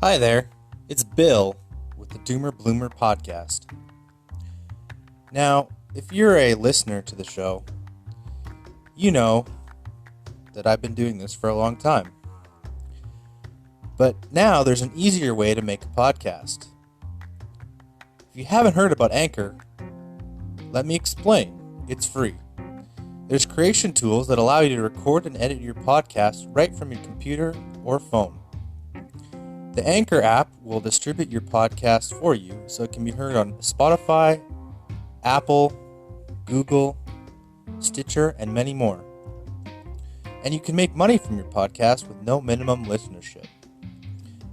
Hi there, it's Bill with the Doomer Bloomer podcast. Now, if you're a listener to the show, you know that I've been doing this for a long time. But now there's an easier way to make a podcast. If you haven't heard about Anchor, let me explain. It's free. There's creation tools that allow you to record and edit your podcast right from your computer or phone. The Anchor app will distribute your podcast for you so it can be heard on Spotify, Apple, Google, Stitcher, and many more. And you can make money from your podcast with no minimum listenership.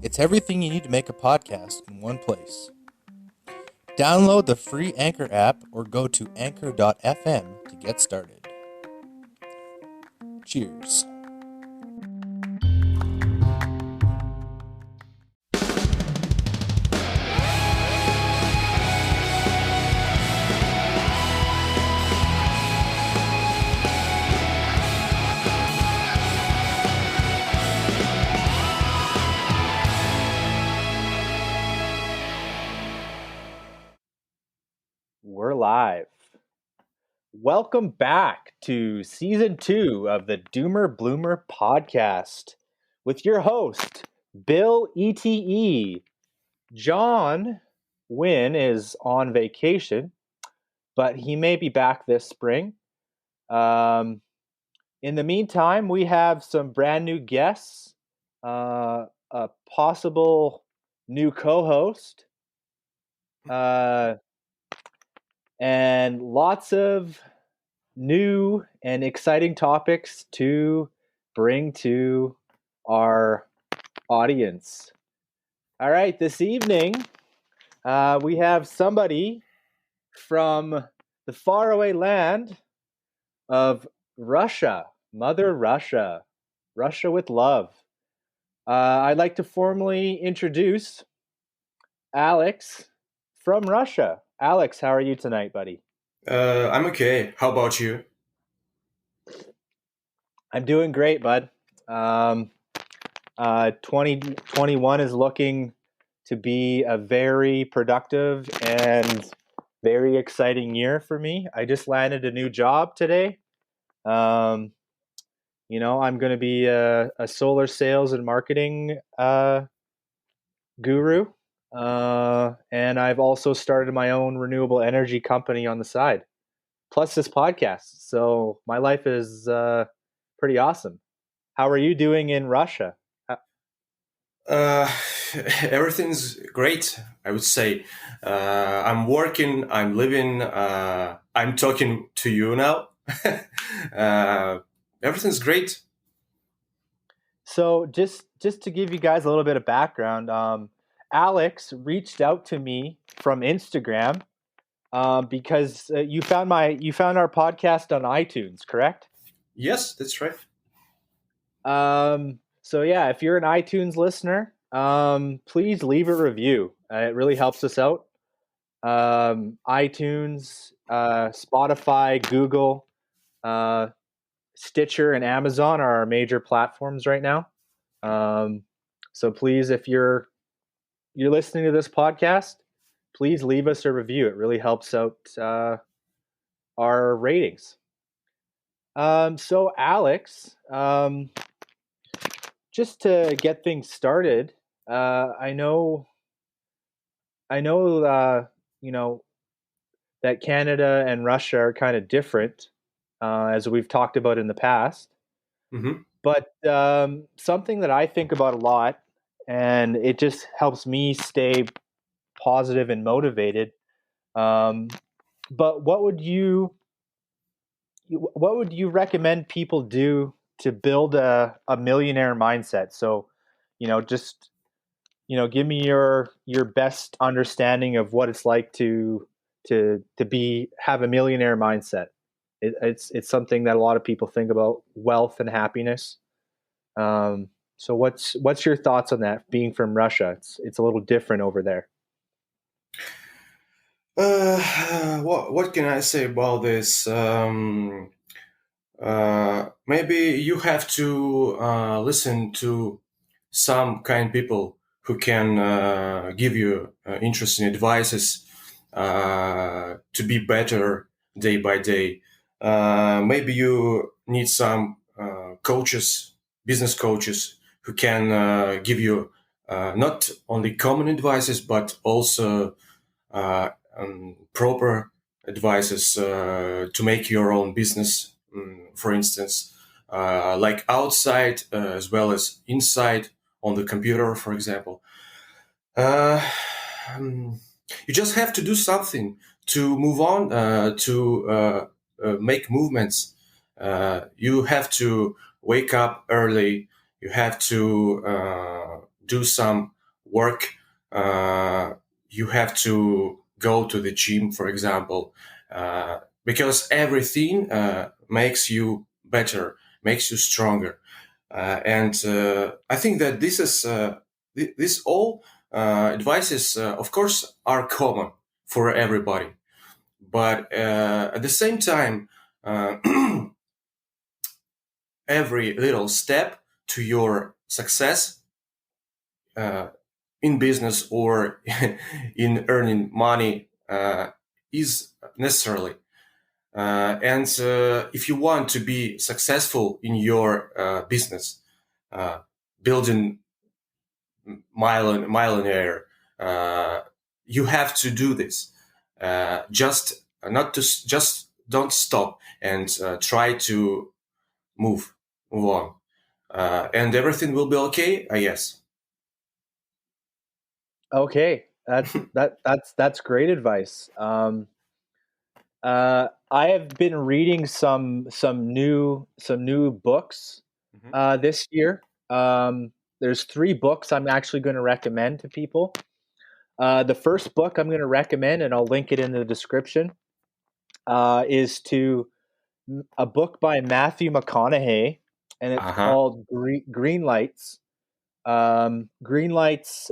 It's everything you need to make a podcast in one place. Download the free Anchor app or go to anchor.fm to get started. Cheers. We're live. Welcome back to season 2 of the Doomer Bloomer podcast with your host, Bill ETE. John Wynn is on vacation, but he may be back this spring. In the meantime, we have some brand new guests, a possible new co-host, and lots of new and exciting topics to bring to our audience. All right, this evening we have somebody from the faraway land of Russia, Mother Russia, Russia with love. I'd like to formally introduce Alex from Russia. Alex, how are you tonight, buddy? I'm okay. How about you? I'm doing great, bud. 2021 is looking to be a very productive and very exciting year for me. I just landed a new job today. I'm going to be a solar sales and marketing guru. And I've also started my own renewable energy company on the side, plus this podcast. So my life is pretty awesome. How are you doing in Russia? Everything's great, I would say. I'm working, I'm living, I'm talking to you now. Everything's great. So just to give you guys a little bit of background, Alex reached out to me from Instagram because you found our podcast on iTunes, correct? Yes, that's right. So yeah, if you're an iTunes listener, please leave a review. It really helps us out. iTunes, Spotify, Google, Stitcher, and Amazon are our major platforms right now. So please, if you're listening to this podcast, please leave us a review. It really helps out our ratings. So Alex, just to get things started, I know, that Canada and Russia are kind of different, as we've talked about in the past. Mm-hmm. But something that I think about a lot, and it just helps me stay positive and motivated. But what would you recommend people do to build a millionaire mindset? So, give me your best understanding of what it's like to have a millionaire mindset. It's something that a lot of people think about, wealth and happiness. So what's your thoughts on that? Being from Russia, it's a little different over there. What can I say about this? Maybe you have to listen to some kind people who can give you interesting advices to be better day by day. Maybe you need some coaches, business coaches, who can give you not only common advices but also proper advices to make your own business, for instance, like outside as well as inside on the computer, for example. Uh, um, you just have to do something to move on, to make movements. You have to wake up early. You have to do some work. You have to go to the gym, for example, because everything makes you better, makes you stronger. And I think that this all advices, of course, are common for everybody. But at the same time, uh, every little step to your success uh, in business or in earning money is necessarily. And if you want to be successful in your business, building millionaire, you have to do this. Just not to just don't stop and try to move move on, and everything will be okay. Yes. Okay, that's great advice. I have been reading some new books Mhm. this year. There's 3 books I'm actually going to recommend to people. The first book I'm going to recommend, and I'll link it in the description, is a book by Matthew McConaughey, and it's Uh-huh. called Green Lights. Green Lights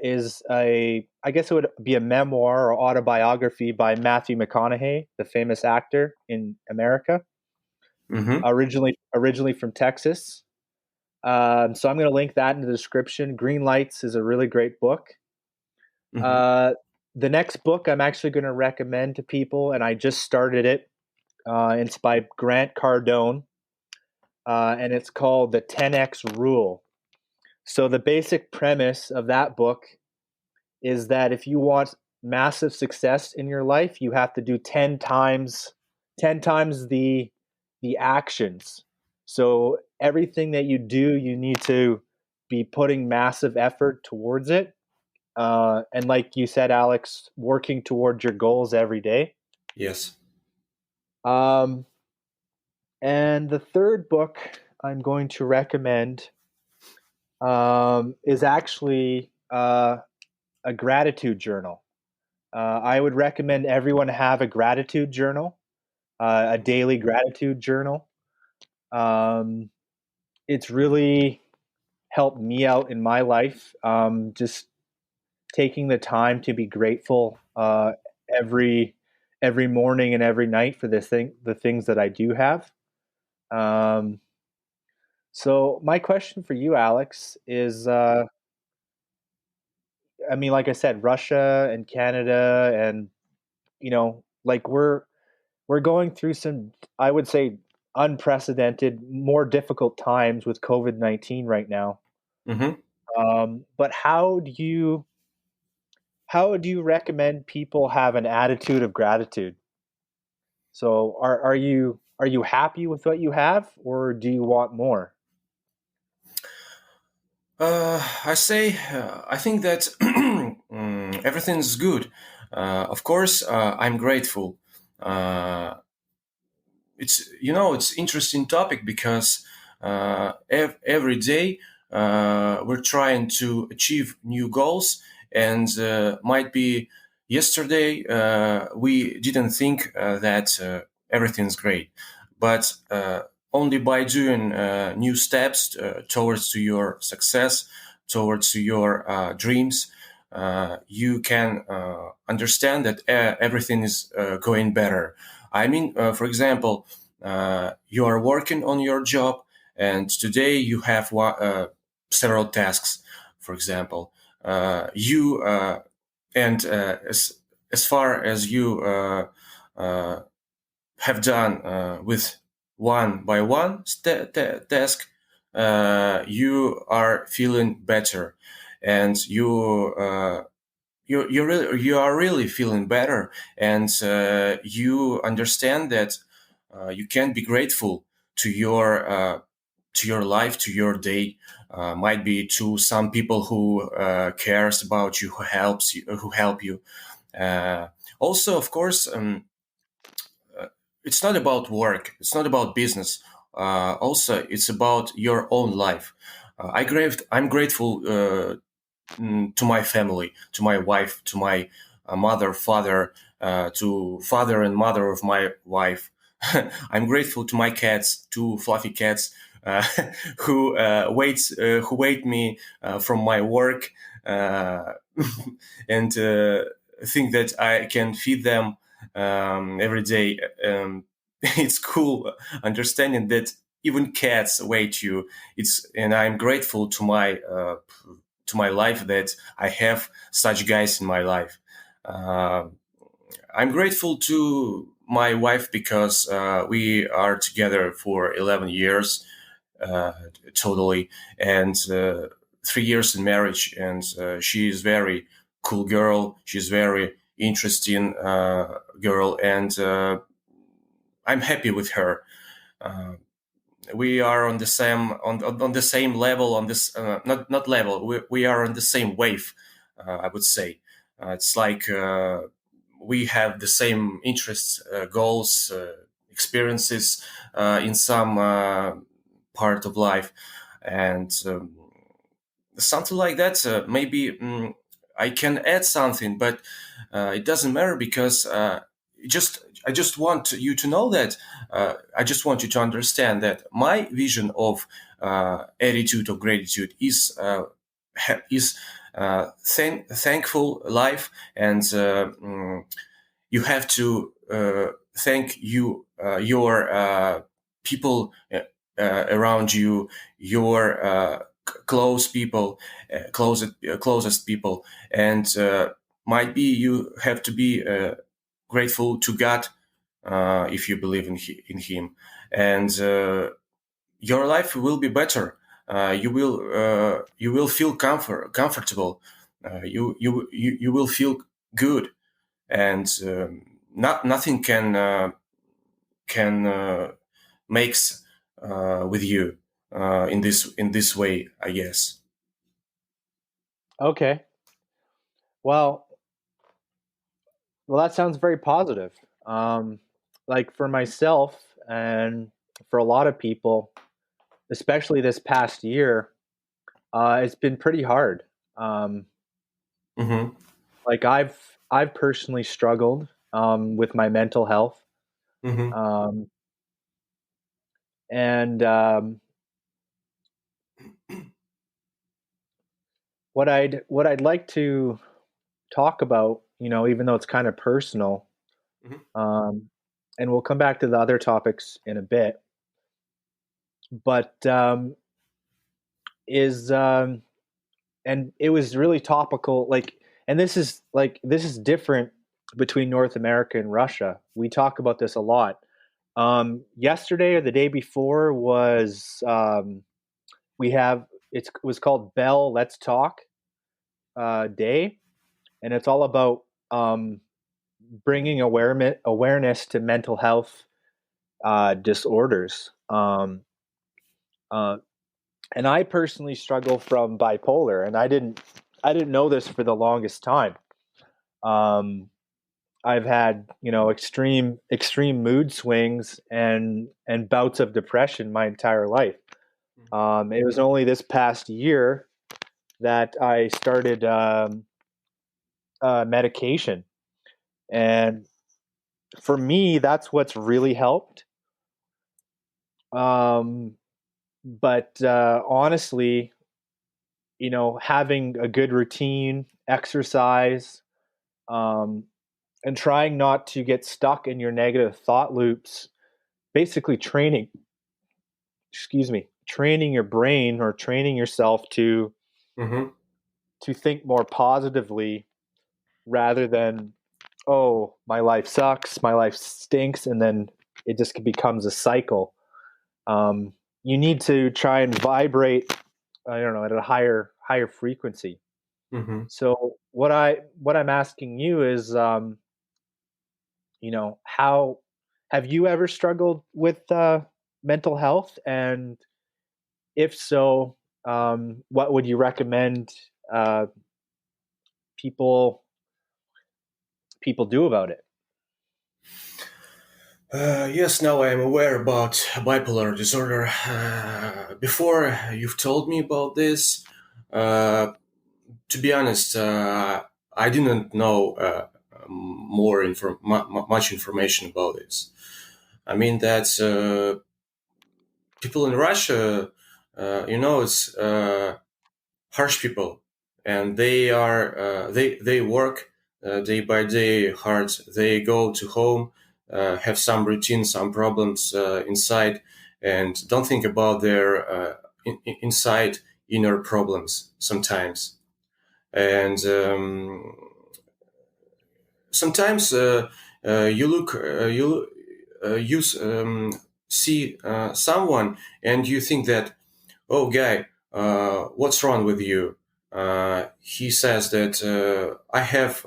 is I guess it would be a memoir or autobiography by Matthew McConaughey, the famous actor in America, Mm-hmm. originally from Texas. So I'm going to link that in the description. Green Lights is a really great book. Mm-hmm. Uh, the next book I'm actually going to recommend to people, and I just started it. It's by Grant Cardone, and it's called The 10X Rule. So the basic premise of that book is that if you want massive success in your life, you have to do 10 times the actions. So everything that you do, you need to be putting massive effort towards it. And like you said, Alex, working towards your goals every day. Yes. Um, and the third book I'm going to recommend is actually a gratitude journal. I would recommend everyone have a gratitude journal, a daily gratitude journal. Um, it's really helped me out in my life. Just taking the time to be grateful every every morning and every night for the things that I do have. Um, so my question for you, Alex, is I mean, like I said, Russia and Canada, and like we're going through some, I would say, unprecedented, more difficult times with COVID-19 right now. Mm-hmm. But how do you recommend people have an attitude of gratitude? So are you happy with what you have, or do you want more? I think that everything's good. Of course, I'm grateful. Uh, it's interesting topic because every day we're trying to achieve new goals, and might be yesterday we didn't think that everything's great, but only by doing new steps towards to your success, towards to your dreams, you can understand that everything is going better. I mean, for example, you are working on your job, and today you have several tasks, for example. you and as far as you uh, have done with one by one task, you are feeling better, and you are really feeling better, and you understand that you can be grateful to your life, to your day. Might be to some people who cares about you, who help you. Uh, Also, of course, it's not about work. It's not about business. Also, it's about your own life. I'm grateful to my family, to my wife, to my mother, father, to father and mother of my wife. I'm grateful to my cats, two fluffy cats, uh, who wait me from my work, uh, and think that I can feed them every day. It's cool understanding that even cats wait you. And I'm grateful to my life that I have such guys in my life. Uh, I'm grateful to my wife because we are together for 11 years uh, totally, and 3 years in marriage. And she is very cool girl. She's very interesting girl, and I'm happy with her. Uh, we are on the same on the same level, on this not level, we are on the same wave, I would say. It's like we have the same interests, goals, experiences in some part of life, and something like that. Maybe I can add something, but it doesn't matter, because just I just want you to know that I just want you to understand that my vision of attitude of gratitude is thankful life, and you have to thank your people around you, your close people, closest people, and might be you have to be grateful to God if you believe in Him, and your life will be better. You will feel comfortable. You will feel good, and nothing can makes with you in this way, I guess. Okay. Well, that sounds very positive. Like for myself and for a lot of people, especially this past year, it's been pretty hard. Um, Mm-hmm. like I've personally struggled with my mental health, Mm-hmm. um, and what I'd like to talk about, even though it's kind of personal, Mm-hmm. um, and we'll come back to the other topics in a bit, but is and it was really topical. Like, and this is different between North America and Russia. We talk about this a lot. Yesterday or the day before was it was called Bell Let's Talk Day, and it's all about bringing awareness to mental health disorders. Uh, and I personally struggle from bipolar, and I didn't know this for the longest time. Um, I've had extreme mood swings and bouts of depression my entire life. It was only this past year that I started medication, and for me, that's what's really helped. Um, but honestly, having a good routine, exercise, um, and trying not to get stuck in your negative thought loops, basically training your brain or training yourself to Mm-hmm. to think more positively rather than, oh, my life sucks, my life stinks, and then it just becomes a cycle. You need to try and vibrate, I don't know, at a higher frequency. Mm-hmm. So what I'm asking you is, how have you ever struggled with mental health, and if so, what would you recommend people do about it? Yes, now I am aware about bipolar disorder. Before you've told me about this, to be honest, I didn't know much information about this. I mean that people in Russia, it's harsh people, and they work day by day hard. They go to home, have some routine, some problems inside, and don't think about their inside inner problems sometimes. And sometimes you see someone and you think that, oh, guy, what's wrong with you? He says that I have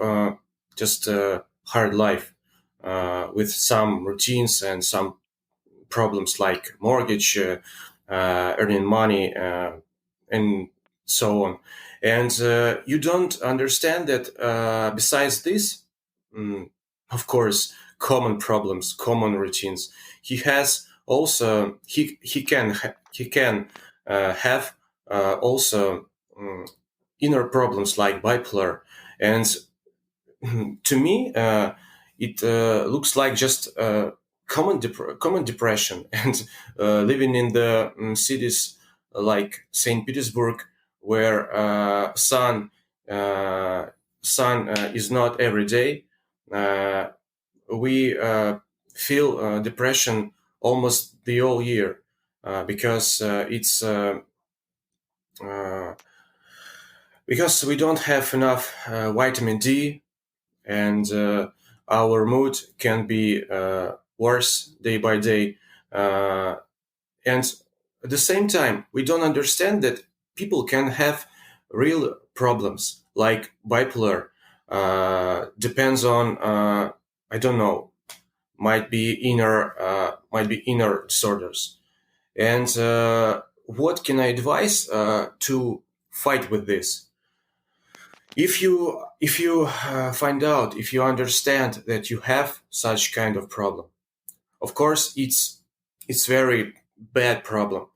just a hard life with some routines and some problems like mortgage, earning money, and so on. And you don't understand that besides this, mm, of course, common problems, common routines, he has also he can have also inner problems like bipolar. And to me, it looks like just common depression. And living in the cities like St. Petersburg, where sun is not every day, we feel depression almost the whole year because it's uh, because we don't have enough vitamin D, and our mood can be worse day by day. And at the same time, we don't understand that people can have real problems like bipolar. Depends on I don't know, might be inner disorders. And what can I advise to fight with this? If you find out, if you understand that you have such kind of problem, of course it's very bad problem.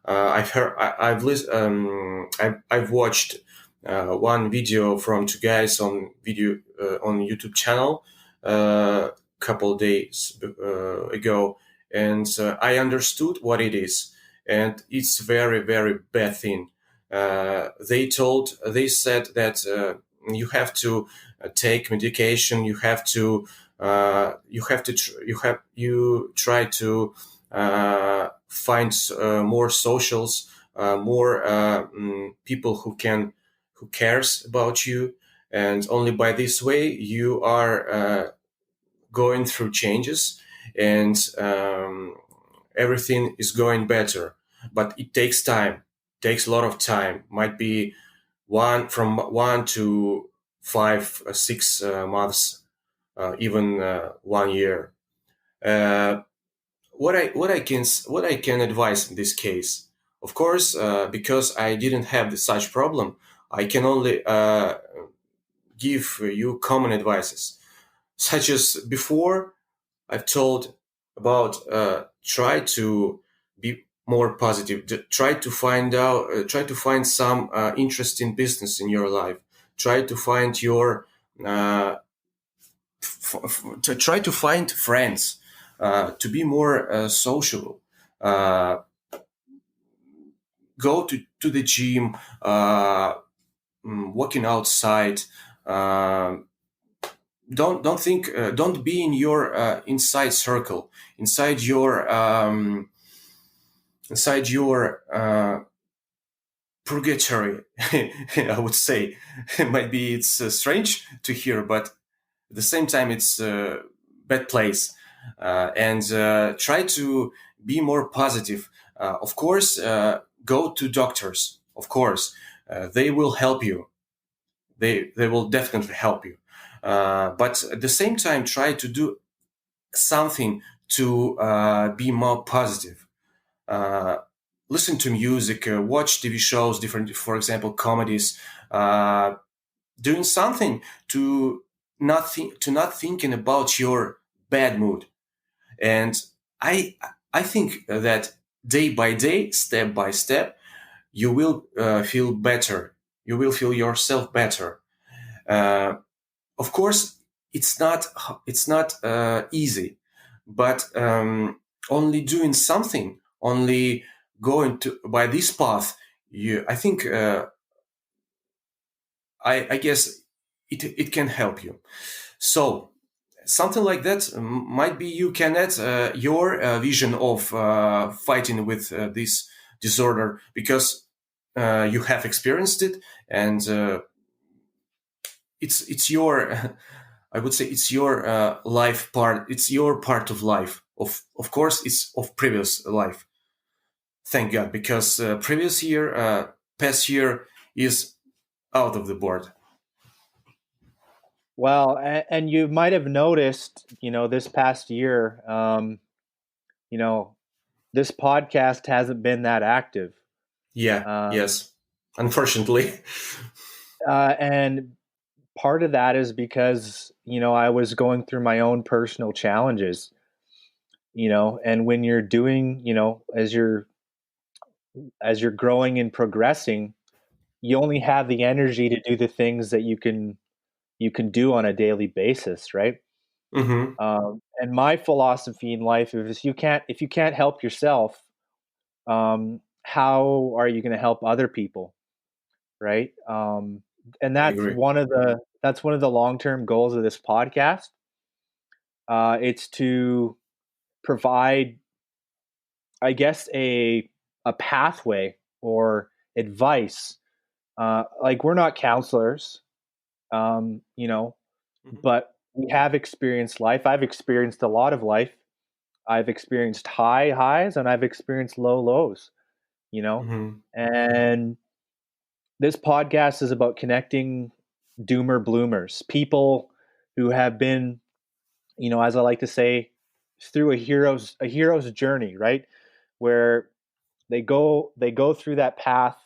I've heard, I've listened, I've watched one video from two guys on YouTube channel couple days ago, and I understood what it is, and it's very very bad thing. They said that you have to take medication, you try to find more socials, more people who cares about you, and only by this way you are going through changes, and everything is going better. But it takes time, takes a lot of time. Might be 1 to 5 6 months, even 1 year. Uh, what I can advise in this case, of course, because I didn't have such problem, I can only give you common advices, such as before I've told about try to be more positive. Try to find some interesting business in your life. Try to find your to try to find friends. To be more sociable. Go to the gym. Walking outside. Don't think. Don't be in your inside circle, inside your purgatory. I would say maybe it's strange to hear, but at the same time, it's a bad place. And try to be more positive. Of course, go to doctors. Of course, they will help you. They will definitely help you. But at the same time, try to do something to be more positive. Uh, Listen to music, watch TV shows, different, for example, comedies. Doing something to not thinking about your bad mood. And I think that day by day, step by step, you will feel better. You will feel yourself better. Uh, of course, it's not easy, but only doing something, only going to by this path, I think I guess it can help you. So something like that might be you can add your vision of fighting with this disorder because you have experienced it, and it's your I would say it's your life part. It's your part of life. Of course, it's of previous life. Thank God, because previous year, past year is out of the board. Well, and you might have noticed, this past year, you know, this podcast hasn't been that active. Yeah. Um, Yes. Unfortunately. and part of that is because, I was going through my own personal challenges, and when you're doing, as you're growing and progressing, you only have the energy to do the things that you can do on a daily basis, right? Hmm. And my philosophy in life is if you can't help yourself, how are you going to help other people, right? And I that's agree. one of the long-term goals of this podcast. It's to provide, I guess, a pathway or advice. Like, we're not counselors, um, you know, Hmm. but we have experienced life. I've experienced a lot of life. I've experienced high highs and I've experienced low lows, you know. Hmm. And this podcast is about connecting doomer bloomers, people who have been, as I like to say, through a hero's journey, right? Where they go through that path,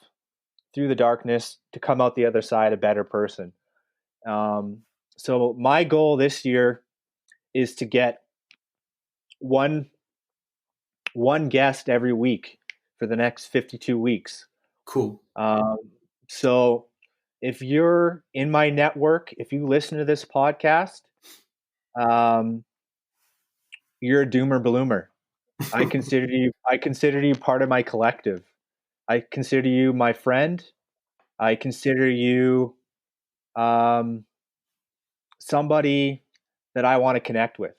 through the darkness, to come out the other side a better person. Um, so my goal this year is to get one one guest every week for the next 52 weeks. Cool. Um, so if you're in my network, if you listen to this podcast, um, you're a doomer bloomer. I consider you part of my collective. I consider you my friend. I consider you um, somebody that I want to connect with.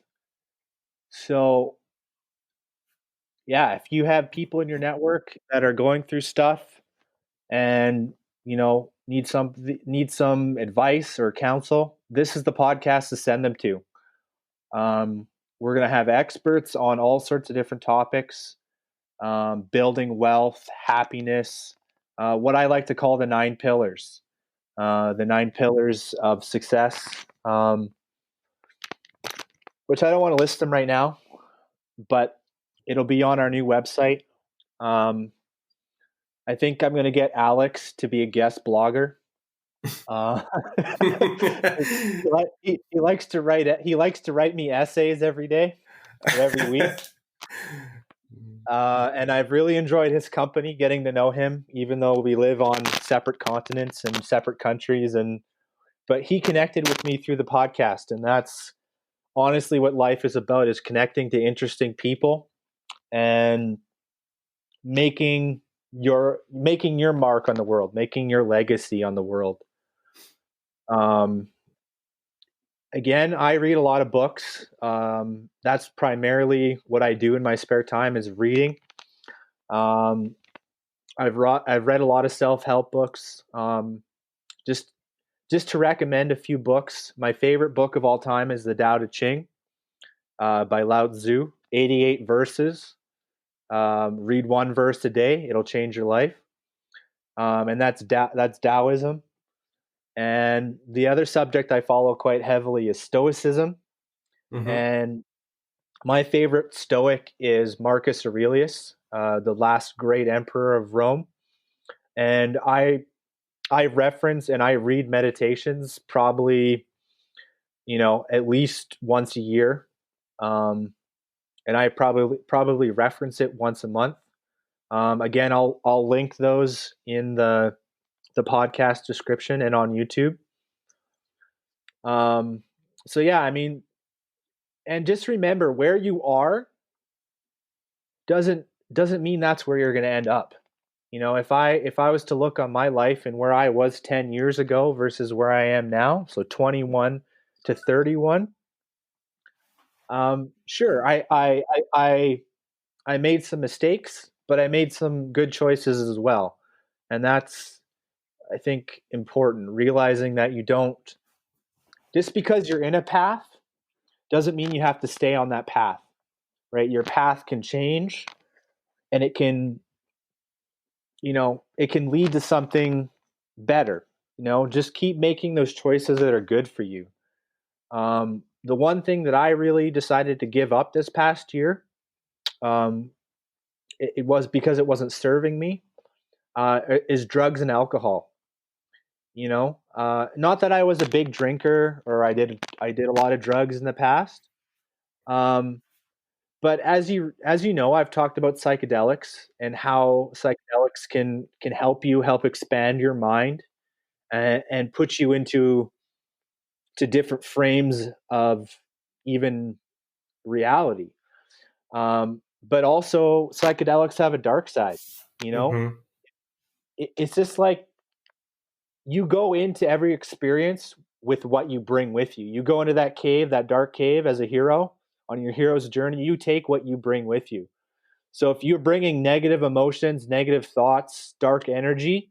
So yeah, if you have people in your network that are going through stuff and need some advice or counsel, this is the podcast to send them to. We're going to have experts on all sorts of different topics, building wealth, happiness, what I like to call the 9 pillars of success, which I don't want to list them right now, but it'll be on our new website. Um, I think I'm going to get Alex to be a guest blogger. Uh, he likes to write. He likes to write me essays every day or every week. And I've really enjoyed his company, getting to know him, even though we live on separate continents and separate countries. But he connected with me through the podcast, and that's honestly what life is about: is connecting to interesting people and making your mark on the world, making your legacy on the world. Um, Again, I read a lot of books. That's primarily what I do in my spare time, is reading. Um, I've read a lot of self-help books. Just just to recommend a few books. My favorite book of all time is The Tao Te Ching by Lao Tzu. 88 verses. Read one verse a day; it'll change your life. And that's Taoism. And the other subject I follow quite heavily is Stoicism. Mm-hmm. And my favorite Stoic is Marcus Aurelius, the last great emperor of Rome. And I reference and I read meditations probably, at least once a year. And I probably reference it once a month. Again, I'll link those in the podcast description and on YouTube. So yeah, I mean, and just remember where you are doesn't doesn't mean that's where you're going to end up. If I was to look on my life and where I was 10 years ago versus where I am now, so 21 to 31, sure, I made some mistakes, but I made some good choices as well. And that's, I think, important, realizing that you don't, just because you're in a path doesn't mean you have to stay on that path, right? Your path can change, and it can lead to something better. Just keep making those choices that are good for you. The one thing that I really decided to give up this past year, um, it was because it wasn't serving me, is drugs and alcohol. Not that I was a big drinker or I did a lot of drugs in the past. Um, but as you know, I've talked about psychedelics and how psychedelics can help expand your mind and put you into to different frames of even reality. But also, psychedelics have a dark side. You know, Mm-hmm. it's just like you go into every experience with what you bring with you. You go into that cave, that dark cave, as a hero on your hero's journey. You take what you bring with you. So if you're bringing negative emotions, negative thoughts, dark energy,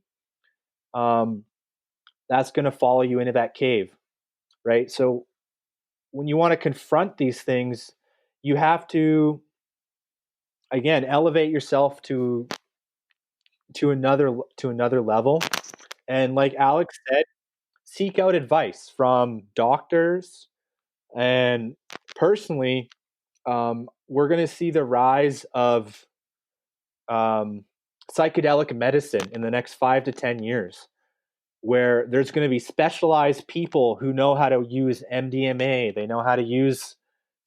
um, that's going to follow you into that cave, right? So when you want to confront these things, you have to again elevate yourself to another level. And like Alex said, seek out advice from doctors. And personally, we're going to see the rise of um, psychedelic medicine in the next 5 to 10 years, where there's going to be specialized people who know how to use MDMA, they know how to use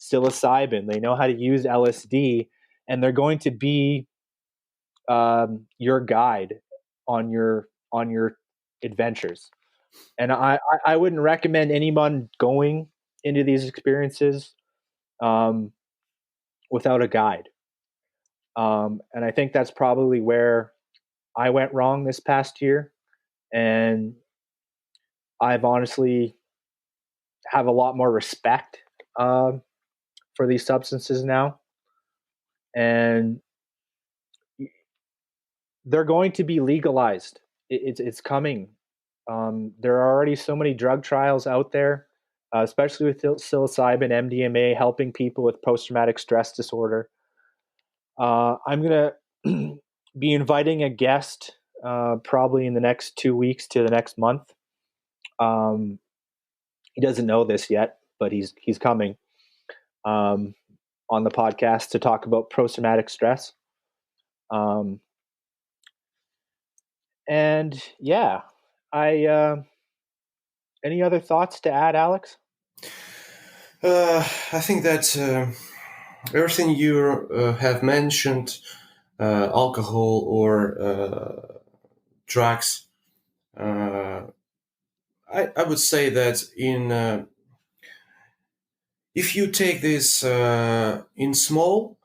psilocybin, they know how to use LSD, and they're going to be your guide on your adventures. And I wouldn't recommend anyone going into these experiences um, without a guide. And I think that's probably where I went wrong this past year. And I've honestly have a lot more respect um, for these substances now. And they're going to be legalized. It's coming. There are already so many drug trials out there, especially with psilocybin, MDMA, helping people with post-traumatic stress disorder. I'm going to be inviting a guest probably in the next 2 weeks to the next month. Um, he doesn't know this yet, but he's coming um, on the podcast to talk about post-traumatic stress. Um, and yeah, I any other thoughts to add, Alex? I think that everything you have mentioned, alcohol or drugs, I would say that if you take this in small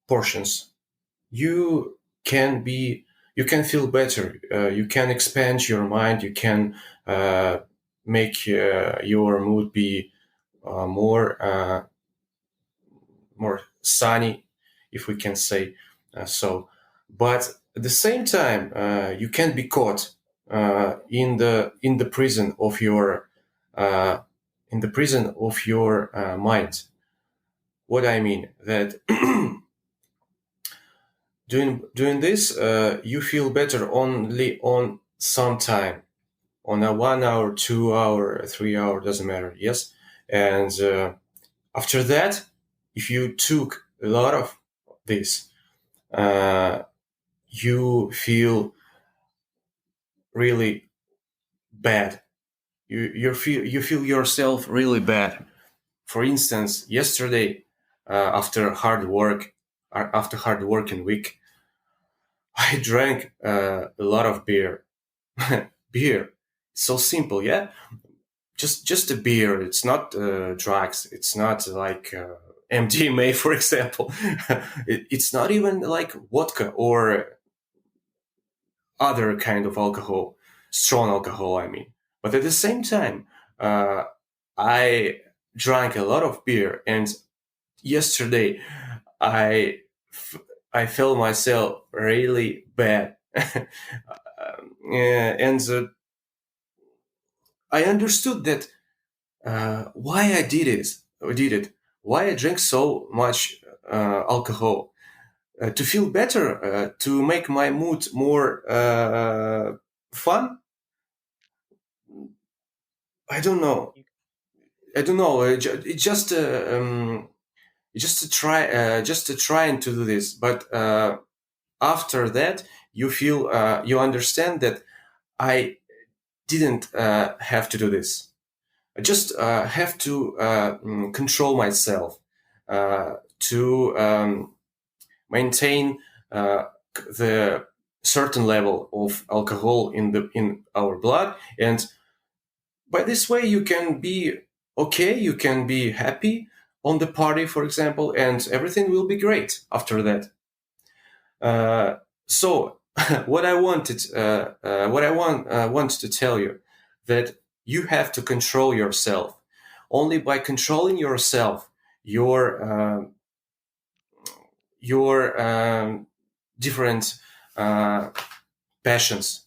portions, you can be you can feel better. You can expand your mind. You can uh, make your mood be more sunny, if we can say so. But at the same time, you can't be caught in the prison of your mind. What I mean that doing this, you feel better only on some time, on a 1 hour, 2 hour, 3 hour, doesn't matter. Yes, and after that, if you took a lot of this, you feel really bad. You feel yourself really bad. For instance, yesterday, after hard working week, I drank a lot of beer. Beer, so simple, yeah. Just a beer. It's not drugs. It's not like MDMA, for example. It's not even like vodka or other kind of alcohol, strong alcohol, I mean. But at the same time, uh, I drank a lot of beer, and yesterday I I felt myself really bad. Yeah, and I understood that why I did it, why I drank so much alcohol to feel better, to make my mood more fun. I don't know. I don't know. Just to trying to do this, but after that, you understand that I didn't have to do this. I just have to control myself to maintain the certain level of alcohol in our blood, and by this way you can be okay, you can be happy on the party, for example, and everything will be great after that. So what I wanted, what I want to tell you, that you have to control yourself. Only by controlling yourself, your different uh, passions,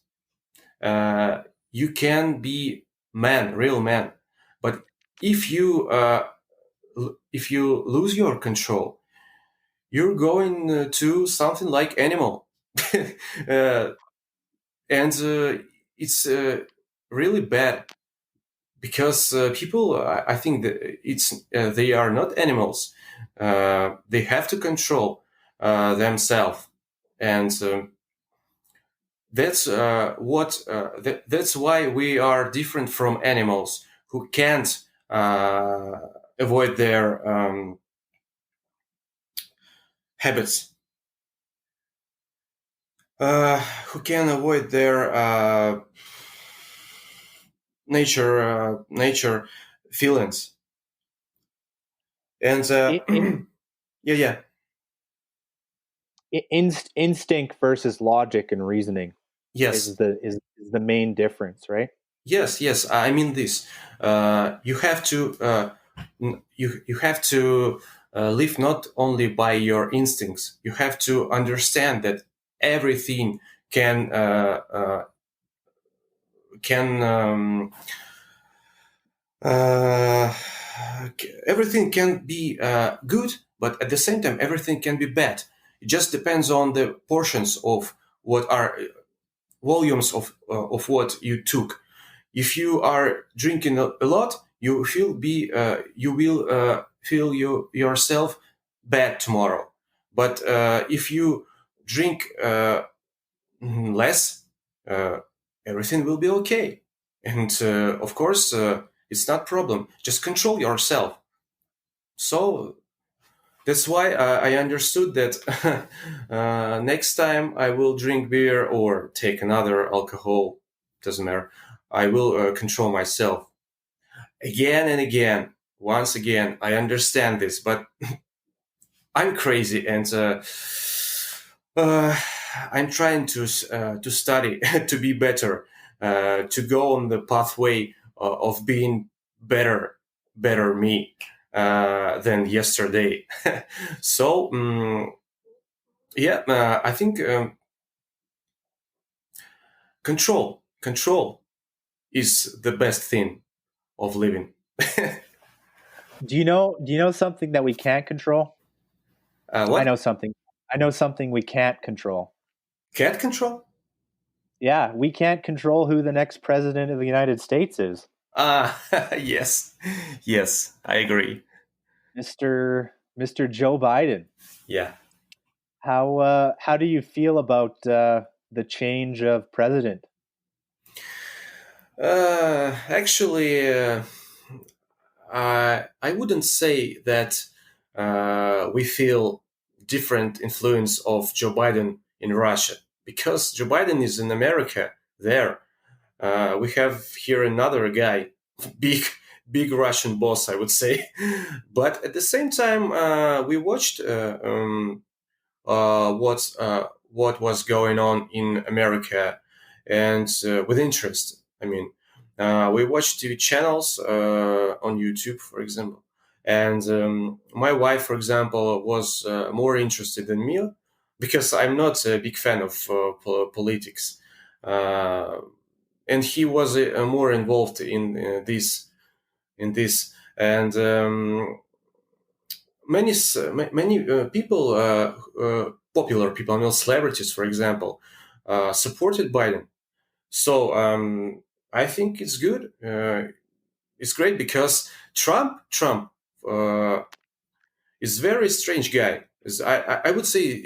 uh, you can be man, real man. But if you if you lose your control, you're going to something like animal. uh, and it's really bad because people, I think that it's they are not animals. They have to control themselves, and that's why we are different from animals who can't avoid their habits, who can avoid their nature feelings, and yeah, yeah, Instinct versus logic and reasoning yes, is the main difference, right? yes. I mean this. You have to you have to live not only by your instincts. You have to understand that everything can can uh, everything can be good, but at the same time, everything can be bad. It just depends on the portions of what are volumes of what you took. If you are drinking a lot, you will feel yourself bad tomorrow. But if you drink less, uh, everything will be okay. And of course, it's not problem. Just control yourself. So that's why I understood that next time I will drink beer or take another alcohol, doesn't matter. I will control myself again and again. Once again, I understand this, but I'm crazy, and uh, I'm trying to study to be better, to go on the pathway of being better me than yesterday. So yeah, I think control is the best thing of living. Do you know something that we can't control? I What? know something. I know something we can't control. Cat control? Yeah, we can't control who the next president of the United States is. Yes, yes, I agree. Mr. Joe Biden. Yeah. How do you feel about the change of president? Actually, I wouldn't say that we feel different influence of Joe Biden in Russia, because Joe Biden is in America. There, we have here another guy, big big Russian boss, I would say. But at the same time, we watched what was going on in America, and with interest. I mean, we watched TV channels on YouTube, for example, and my wife, for example, was more interested than me because I'm not a big fan of politics, and he was more involved in this, and many people, popular people, I mean, celebrities, for example, supported Biden. So I think it's good. It's great because Trump is very strange guy. I would say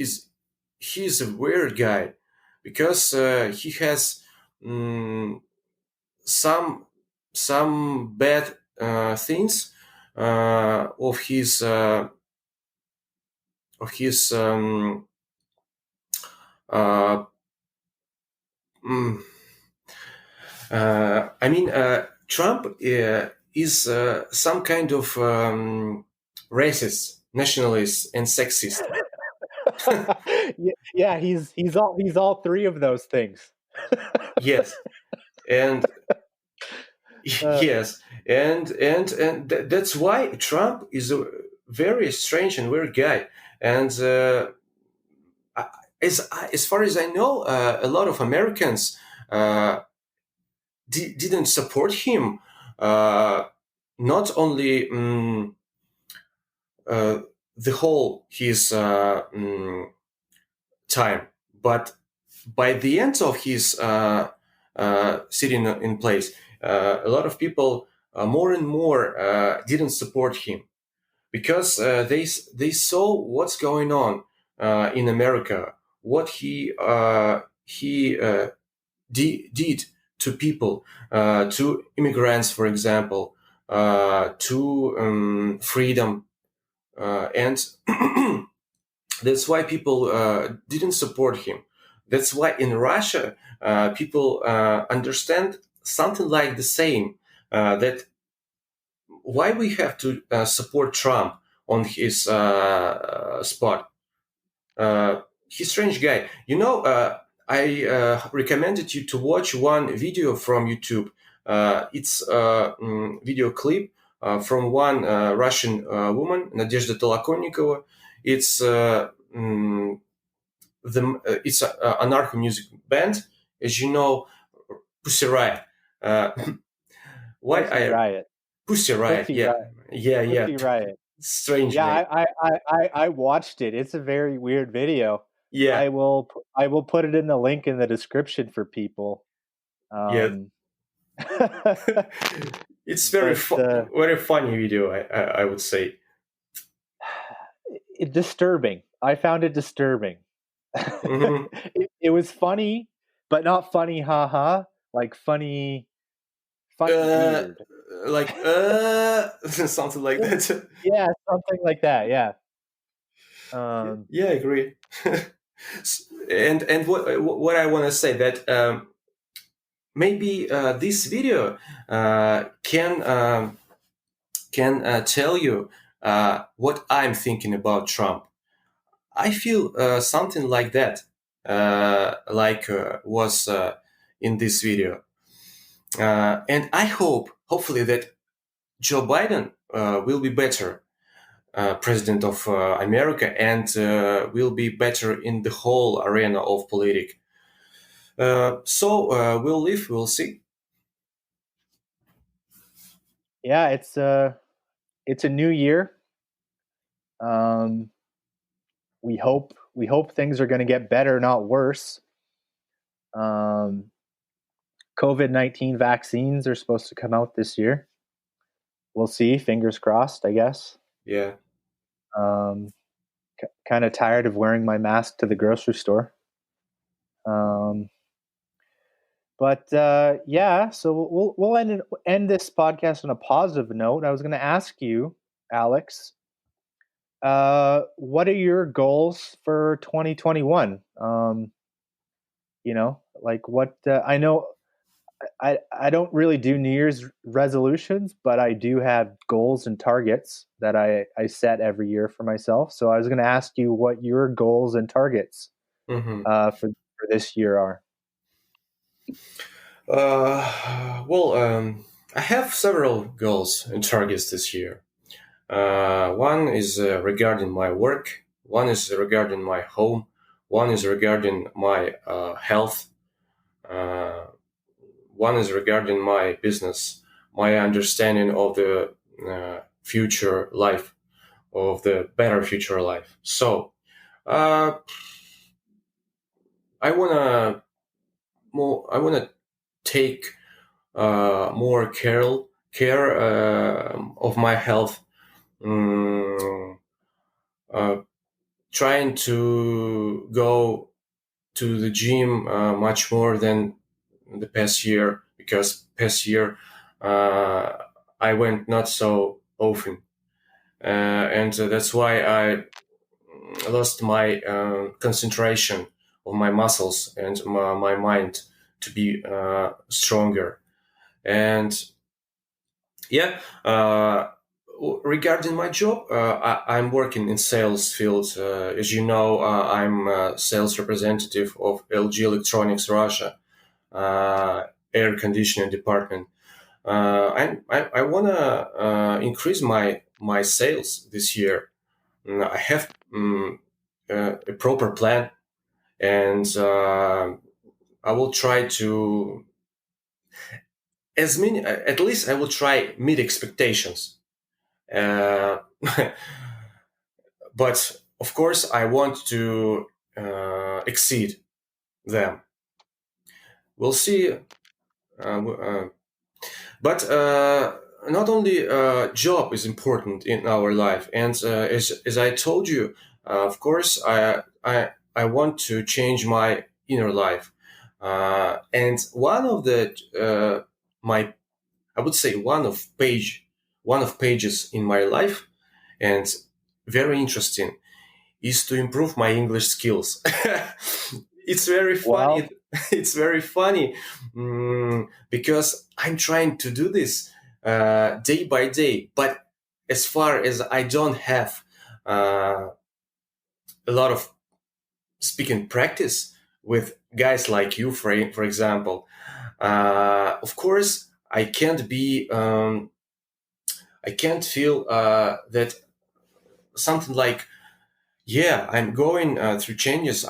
he's a weird guy because he has um, some bad things of his of his uh, mm, I mean, Trump is some kind of racist, nationalist, and sexist. Yeah, he's all three of those things. Yes, and yes, and that's why Trump is a very strange and weird guy. And as far as I know, a lot of Americans didn't support him. Not only the whole his time, but by the end of his sitting in place, a lot of people more and more didn't support him because they saw what's going on in America, what he did to people, to immigrants, for example, to freedom, and that's why people didn't support him. That's why in Russia, people understand something like the same, that why we have to support Trump on his spot. He's a strange guy. I recommended you to watch one video from YouTube. It's a video clip from one Russian woman, Nadezhda Tolokonnikova. It's it's a anarcho music band, as you know, Pussy Riot. Uh, why Pussy I Riot. Pussy Riot? Pussy Yeah, Riot. yeah. Pussy Riot. Strange Yeah, name. I watched it. It's a very weird video. Yeah, I will put it in the link in the description for people. yeah. It's very But, very funny video. I would say. disturbing. I found it disturbing. Hmm. It was funny, but not funny, haha. Like funny weird. Like something like that. Yeah, something like that. Yeah. Um, Yeah, I agree. And what I want to say that maybe this video can tell you what I'm thinking about Trump. I feel something like that, was in this video, and I hopefully, that Joe Biden will be better president of America, and will be better in the whole arena of politics. So we'll live, we'll see. Yeah, it's a new year. Um, we hope things are going to get better, not worse. Um, COVID-19 vaccines are supposed to come out this year. We'll see. Fingers crossed, I guess. Yeah. Um, kind of tired of wearing my mask to the grocery store. Um, but yeah, so we'll end this podcast on a positive note. I was going to ask you, Alex, what are your goals for 2021? Like what I know I don't really do New Year's resolutions, but I do have goals and targets that I set every year for myself. So I was going to ask you what your goals and targets Hmm. for this year are. Well, I have several goals and targets this year. One is regarding my work, one is regarding my home, one is regarding my health, uh, one is regarding my business, my understanding of the future life, of the better future life. So uh, I wanna take more care of my health. Mm, uh, Trying to go to the gym much more than the past year, because past year uh, I went not so often, and that's why I lost my concentration of my muscles and my mind to be stronger. And yeah, regarding my job, I'm working in sales field. As you know, I'm a sales representative of LG Electronics Russia, air conditioning department. I want to increase my sales this year. I have a proper plan, and I will try to as many. At least I will try meet expectations. Uh, but of course, I want to exceed them. We'll see. But not only job is important in our life, and as I told you, of course, I want to change my inner life, and one of the my I would say one of pages in my life, and very interesting, is to improve my English skills. It's very Well, funny. It's very funny, because I'm trying to do this day by day. But as far as I don't have uh, a lot of speaking practice with guys like you, for example, of course, I can't feel that something like, yeah, I'm going through changes.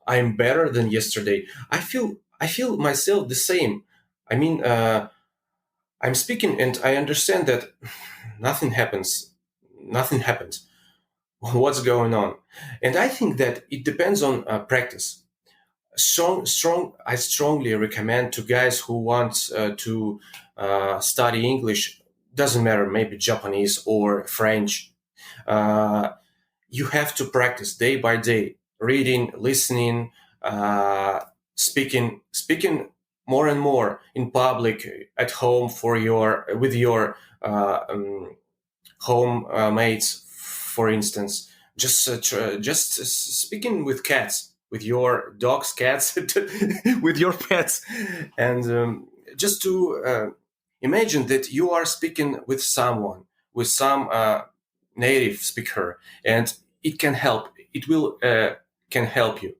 I'm better than yesterday. I feel myself the same. I mean, I'm speaking and I understand that nothing happens. Nothing happens. What's going on? And I think that it depends on practice. Strong. I strongly recommend to guys who want to study English. Doesn't matter, maybe Japanese or French. Uh, you have to practice day by day, reading, listening, uh, speaking more and more in public, at home for your with your home mates, for instance. Just speaking with cats, with your dogs, cats, with your pets, and just to imagine that you are speaking with someone, with some native speaker, and it can help. It will can help you.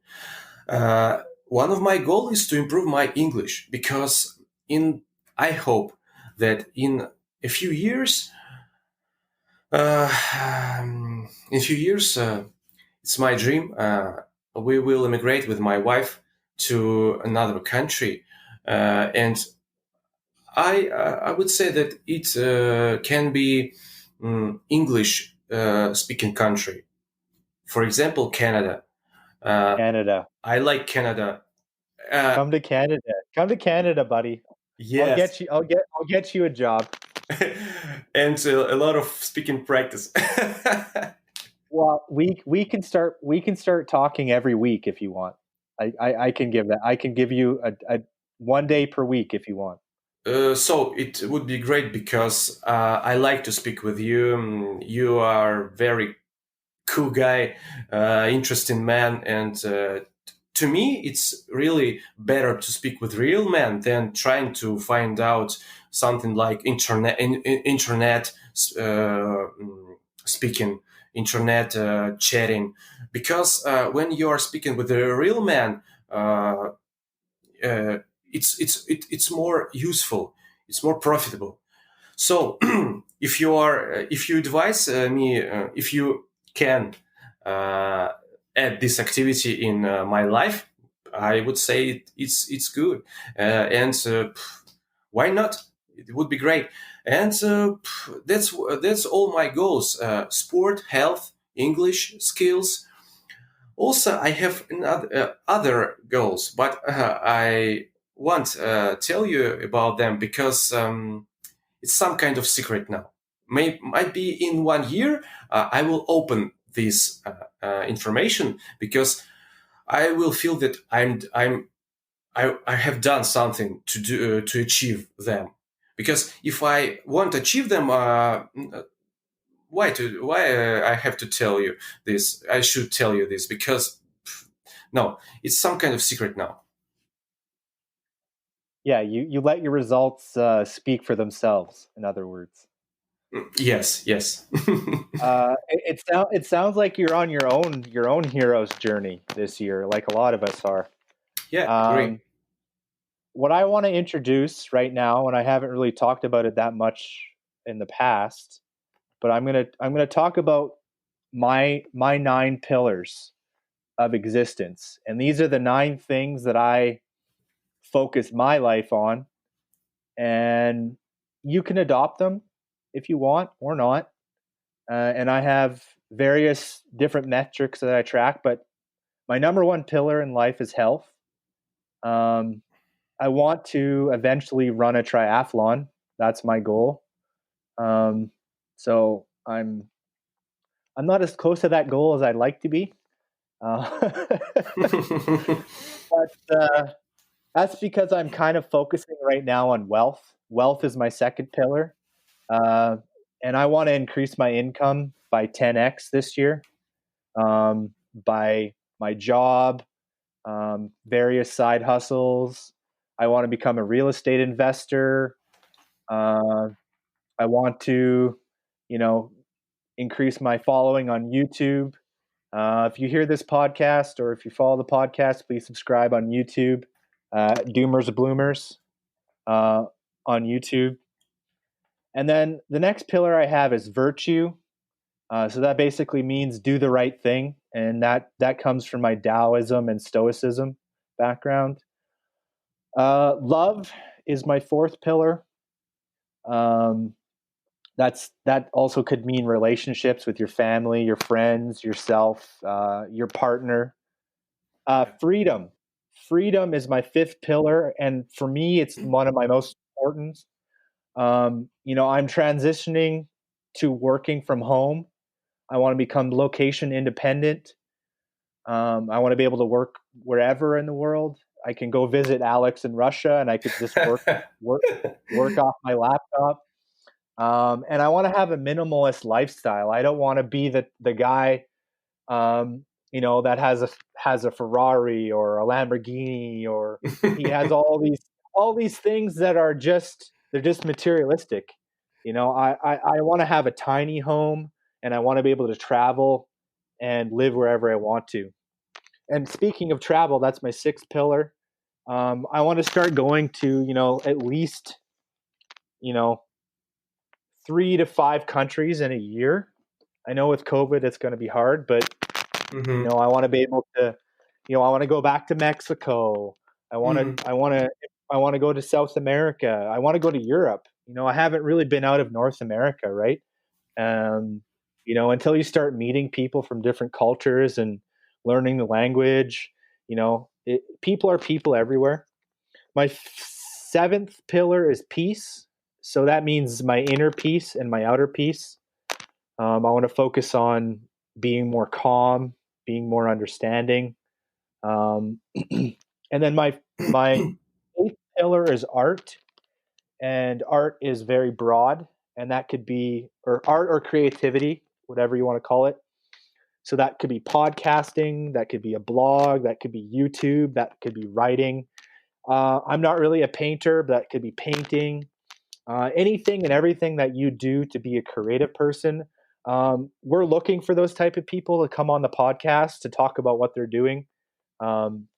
One of my goals is to improve my English, because in I hope that in a few years, uh, in a few years, it's my dream. we will immigrate with my wife to another country, and I would say that it can be English speaking country. For example, Canada. Canada. I like Canada. Uh, Come to Canada. Come to Canada, buddy. I'll yes, get you. I'll get you a job. and a lot of speaking practice. Well, we can start talking every week if you want. I can give that. I can give you a 1 day per week if you want. So it would be great because I like to speak with you. You are very cool guy, interesting man, and to me, it's really better to speak with real men than trying to find out something like internet speaking, internet chatting, because when you are speaking with a real man. Uh, it's more useful, it's more profitable. So if you advise me, if you can uh, add this activity in my life, I would say it's good, and why not? It would be great, and that's all my goals: sport, health, English skills. Also, I have other goals, but I won't tell you about them because it's some kind of secret now. Might be in 1 year I will open this information because I will feel that I have done something to achieve them. Because if I won't achieve them, why I have to tell you this? I should tell you this because no, it's some kind of secret now. Yeah, you let your results speak for themselves. In other words, Yes, yes. it sounds like you're on your own hero's journey this year, like a lot of us are. Yeah, agree. Um, what I want to introduce right now, and I haven't really talked about it that much in the past, but I'm gonna talk about my 9 pillars of existence, and these are the 9 things that I focus my life on, and you can adopt them if you want or not. And I have various different metrics that I track, but my number one pillar in life is health. Um, I want to eventually run a triathlon. That's my goal. Um, so I'm not as close to that goal as I'd like to be, but that's because I'm kind of focusing right now on wealth. Wealth is my second pillar, uh, and I want to increase my income by 10x this year, by my job, various side hustles. I want to become a real estate investor. Uh, I want to, you know, increase my following on YouTube. If you hear this podcast or if you follow the podcast, please subscribe on YouTube. Doomers Bloomers uh, on YouTube. And then the next pillar I have is virtue. So that basically means do the right thing, and that comes from my Taoism and Stoicism background. Love is my fourth pillar. Um, that also could mean relationships with your family, your friends, yourself, your partner. Freedom. Freedom is my fifth pillar, and for me, it's one of my most important. I'm transitioning to working from home. I want to become location independent. I want to be able to work wherever in the world. I can go visit Alex in Russia, and I could just work off my laptop. And I want to have a minimalist lifestyle. I don't want to be the guy, that has a Ferrari or a Lamborghini, or he has all these things that are they're just materialistic. I want to have a tiny home, and I want to be able to travel and live wherever I want to. And speaking of travel, that's my sixth pillar. I want to start going to, at least, you know, 3 to 5 countries in a year. I know with COVID it's going to be hard, but Hmm. I want to be able to I want to go back to Mexico. I want Mhm. to, I want to, I want to go to South America. I want to go to Europe. I haven't really been out of North America, right? Um, until you start meeting people from different cultures and learning the language, people are people everywhere. My seventh pillar is peace. So that means my inner peace and my outer peace. I want to focus on being more calm, being more understanding. Um, and then my eighth pillar is art, and art is very broad, and that could be or art or creativity, whatever you want to call it. So that could be podcasting, that could be a blog, that could be YouTube, that could be writing. I'm not really a painter, but that could be painting. Anything and everything that you do to be a creative person. We're looking for those type of people to come on the podcast to talk about what they're doing. Um,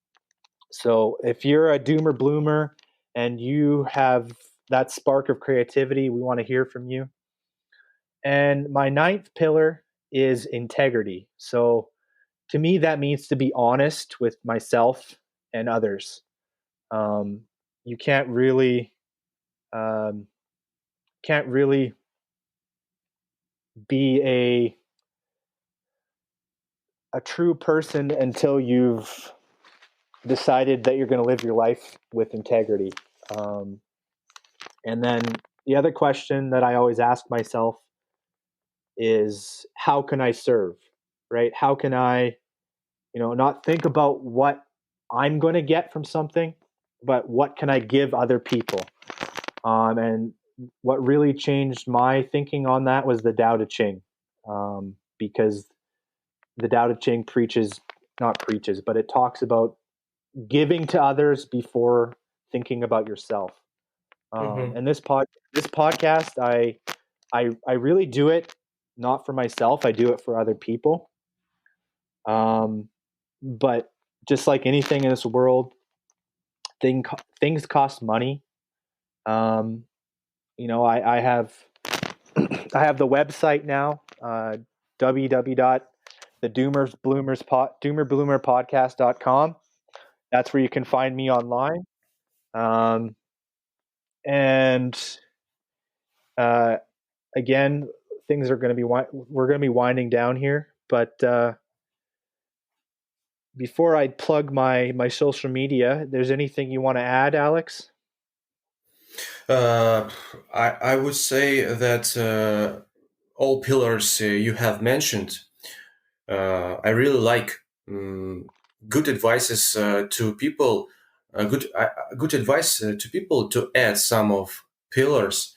so if you're a doomer bloomer and you have that spark of creativity, we want to hear from you. And my ninth pillar is integrity. So to me, that means to be honest with myself and others. Um, you um, can't really be a true person until you've decided that you're going to live your life with integrity. Um, and then the other question that I always ask myself is, how can I serve? Right? How can I, not think about what I'm going to get from something, but what can I give other people? And what really changed my thinking on that was the Tao Te Ching, because the Tao Te Ching not preaches, but it talks about giving to others before thinking about yourself. Mhm. And this podcast, I really do it not for myself. I do it for other people. But just like anything in this world, things cost money. Um, I have I have the website now, www.doomerbloomerpodcast.com. That's where you can find me online. Um, and uh, again, things are going to be we're going to be winding down here. But before I plug my social media, there's anything you want to add, Alex? Uh, I would say that all pillars you have mentioned, I really like. Good advices to people. Good advice to people to add some of pillars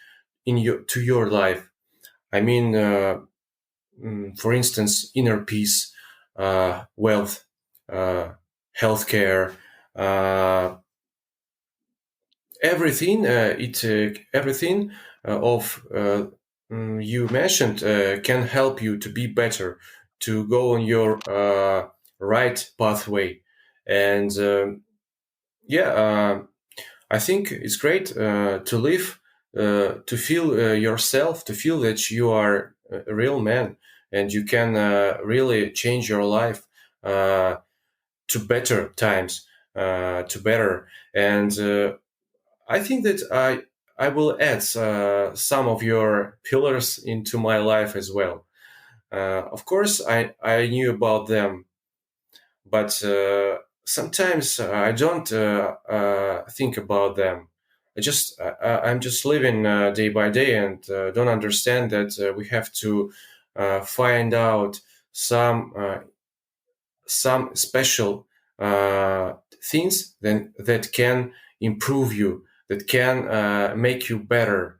to your life. I mean, for instance, inner peace, wealth, uh, healthcare, uh, everything. Everything of you mentioned can help you to be better, to go on your right pathway, and yeah, I think it's great to live, to feel yourself, to feel that you are a real man, and you can really change your life uh, to better times, to better. And I think that I will add some of your pillars into my life as well. Of course, I knew about them, but sometimes I don't think about them. I'm just living day by day, and don't understand that we have to find out some some special things that can improve you, that can make you better.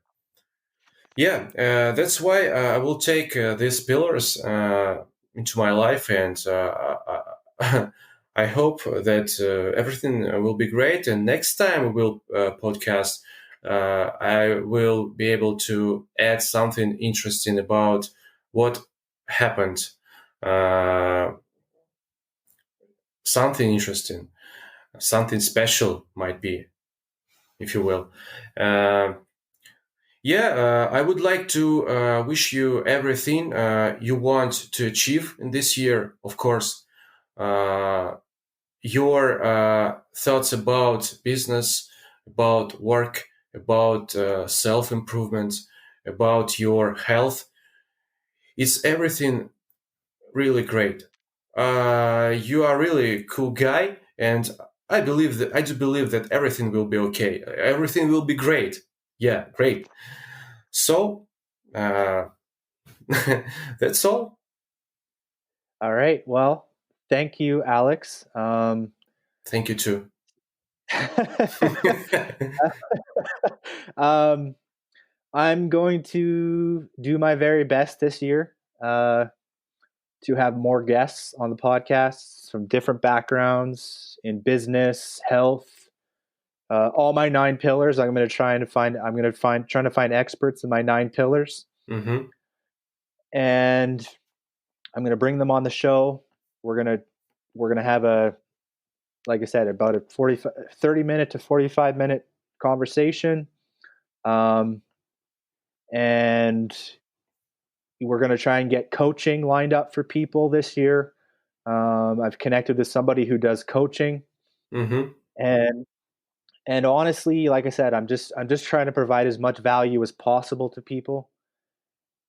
Yeah, that's why I will take these pillars into my life, and I hope that everything will be great. And next time we will podcast, I will be able to add something interesting about what happened. Uh, Something interesting, something special might be, if you will. Uh, Yeah, I would like to wish you everything you want to achieve in this year. Of course, uh, your thoughts about business, about work, about self-improvement, about your health. It's everything really great. You are really a cool guy, and I do believe that everything will be okay. Everything will be great. Yeah, great. So uh, that's all. All right. Well, thank you, Alex. Thank you too. um, I'm going to do my very best this year to have more guests on the podcasts from different backgrounds in business, health, all my 9 pillars. I'm going to try and find. I'm going to find trying to find experts in my 9 pillars, Mm-hmm. and I'm going to bring them on the show. We're gonna have a, like I said, about a 30 minute to 45 minute conversation, um, and we're going to try and get coaching lined up for people this year. I've connected with somebody who does coaching, Mm-hmm. and honestly, like I said, I'm just trying to provide as much value as possible to people.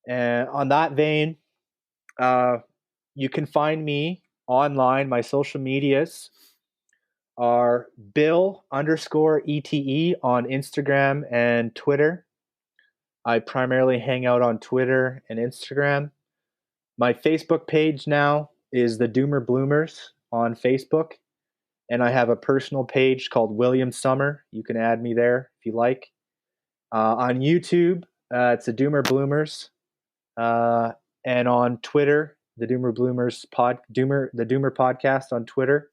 And on that vein, uh, you can find me online. My social medias are Bill_ETE on Instagram and Twitter. I primarily hang out on Twitter and Instagram. My Facebook page now is the Doomer Bloomers on Facebook, and I have a personal page called William Summer. You can add me there if you like. On YouTube, it's the Doomer Bloomers, and on Twitter, the Doomer Bloomers the Doomer Podcast on Twitter.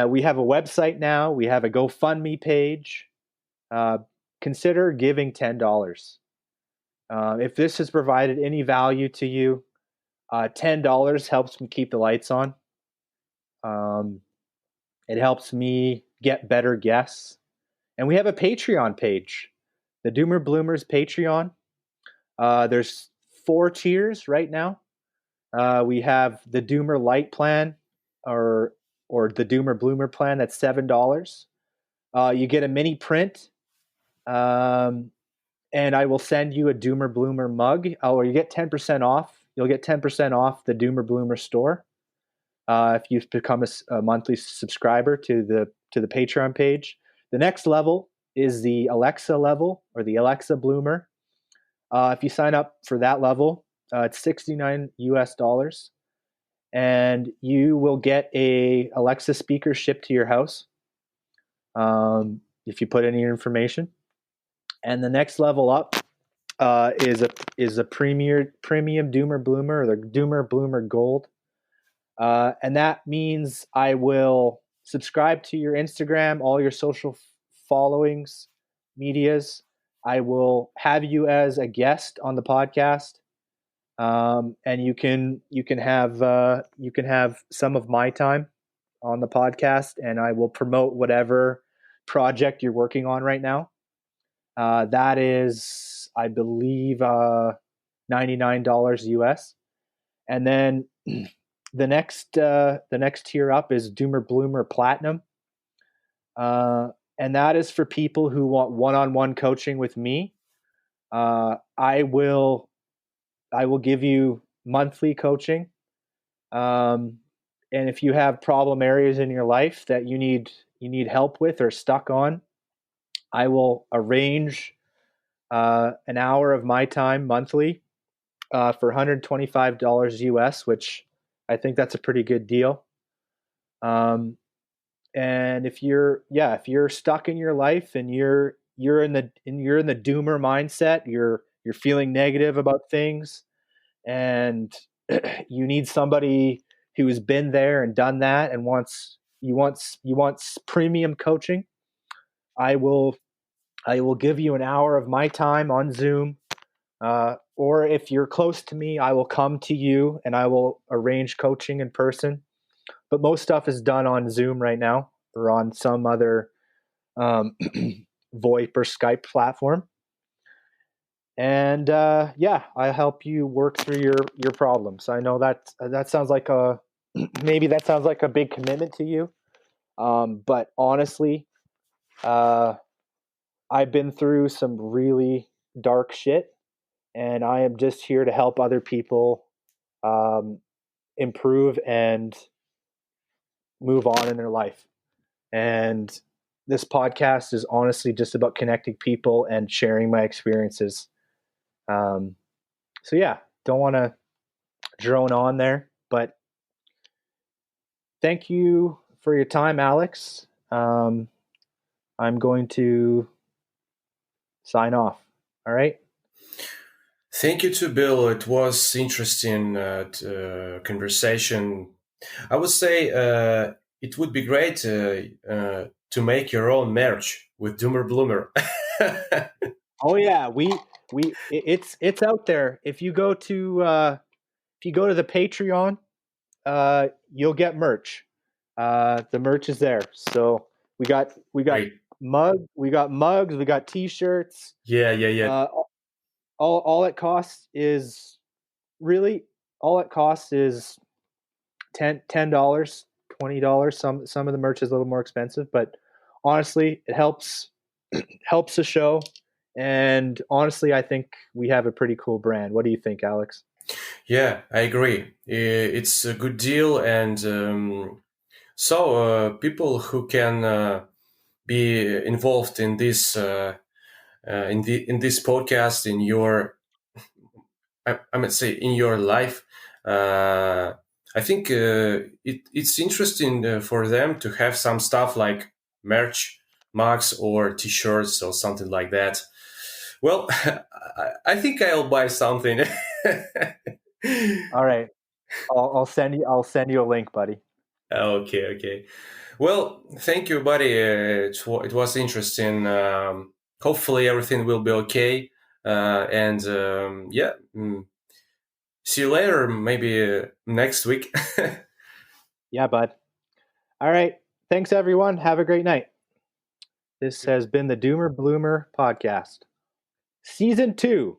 We have a website now. We have a GoFundMe page. Uh, Consider giving $10. If this has provided any value to you, $10 helps me keep the lights on. Um, it helps me get better guests. And we have a Patreon page, the Doomer Bloomers Patreon. There's 4 tiers right now. We have the Doomer Light plan, or the Doomer Bloomer plan. That's $7. You get a mini print, um, and I will send you a Doomer Bloomer mug. Or you get 10% off. You'll get 10% off the Doomer Bloomer store if you become a monthly subscriber to the Patreon page. The next level is the Alexa level, or the Alexa Bloomer. If you sign up for that level, it's $69 US, and you will get a Alexa speaker shipped to your house if you put in your information. And the next level up is a premium Doomer Bloomer, or the Doomer Bloomer Gold. And that means I will subscribe to your Instagram, all your social followings, medias. I will have you as a guest on the podcast, and you can have some of my time on the podcast, and I will promote whatever project you're working on right now. That is, I believe, $99 US. And then the next tier up is Doomer Bloomer Platinum, and that is for people who want one-on-one coaching with me. I will give you monthly coaching, and if you have problem areas in your life that you need help with or stuck on, I will arrange an hour of my time monthly for $125 US, which I think that's a pretty good deal. And if you're stuck in your life, and you're in the doomer mindset, you're feeling negative about things, and you need somebody who has been there and done that, and you want premium coaching, I will give you an hour of my time on Zoom. Or if you're close to me, I will come to you and I will arrange coaching in person. But most stuff is done on Zoom right now, or on some other VoIP or Skype platform. And I help you work through your problems. I know that sounds like a maybe that sounds like a big commitment to you. But honestly, I've been through some really dark shit, and I am just here to help other people um, improve and move on in their life. And this podcast is honestly just about connecting people and sharing my experiences. So yeah, don't want to drone on there, but thank you for your time, Alex. I'm going to sign off. All right. Thank you to Bill. It was interesting conversation. I would say it would be great to make your own merch with Doomer Bloomer. Oh yeah, it's out there. If you go to the Patreon, you'll get merch. The merch is there. So we got Great. we got mugs, we got t-shirts. Yeah. Uh, all it costs is really all it costs is $10, $20. Some of the merch is a little more expensive, but honestly, it helps helps the show. And honestly, I think we have a pretty cool brand. What do you think, Alex? Yeah, I agree. It's a good deal, and so people who can be involved in this in this podcast in your I might say in your life. I think it's interesting for them to have some stuff like merch, mugs, or T-shirts or something like that. Well, I think I'll buy something. All right, I'll send you a link, buddy. Okay. Well, thank you, buddy. It was interesting. Hopefully, everything will be okay. And yeah, see you later. Maybe next week. Yeah, bud. All right. Thanks, everyone. Have a great night. This has been the Doomer Bloomer podcast, season 2.